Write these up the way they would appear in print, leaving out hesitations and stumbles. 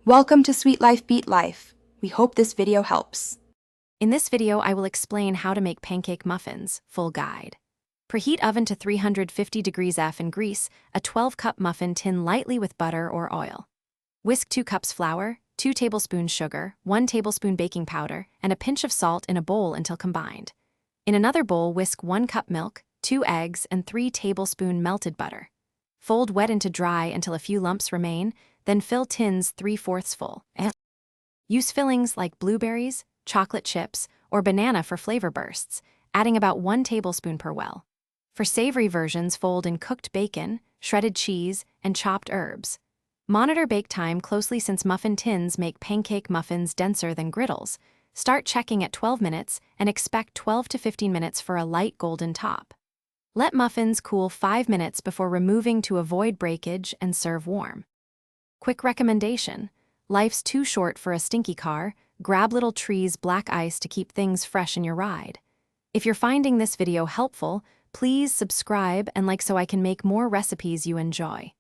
Welcome to Sweet Life Beat Life. We hope this video helps. In this video, I will explain how to make pancake muffins, full guide. Preheat oven to 350 degrees F and grease a 12-cup muffin tin lightly with butter or oil. Whisk 2 cups flour, 2 tablespoons sugar, 1 tablespoon baking powder, and a pinch of salt in a bowl until combined. In another bowl, whisk 1 cup milk, 2 eggs, and 3 tablespoons melted butter. Fold wet into dry until a few lumps remain, then fill tins 3/4 full. Use fillings like blueberries, chocolate chips, or banana for flavor bursts, adding about 1 tablespoon per well. For savory versions, fold in cooked bacon, shredded cheese, and chopped herbs. Monitor bake time closely since muffin tins make pancake muffins denser than griddles. Start checking at 12 minutes and expect 12 to 15 minutes for a light golden top. Let muffins cool 5 minutes before removing to avoid breakage and serve warm. Quick recommendation: life's too short for a stinky car. Grab Little Tree's black ice to keep things fresh in your ride. If you're finding this video helpful, please subscribe and like so I can make more recipes you enjoy.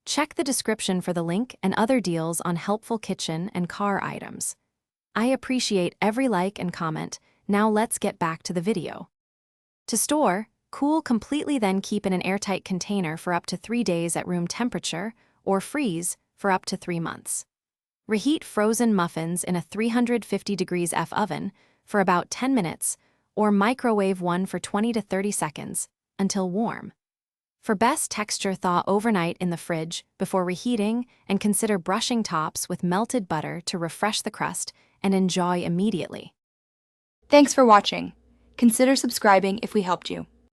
Check the description for the link and other deals on helpful kitchen and car items. I appreciate every like and comment. Now let's get back to the video. To store, cool completely, then keep in an airtight container for up to 3 days at room temperature, or freeze for up to 3 months. Reheat frozen muffins in a 350 degrees F oven for about 10 minutes, or microwave one for 20 to 30 seconds until warm. For best texture, thaw overnight in the fridge before reheating, and consider brushing tops with melted butter to refresh the crust and enjoy immediately. Thanks for watching. Consider subscribing if we helped you.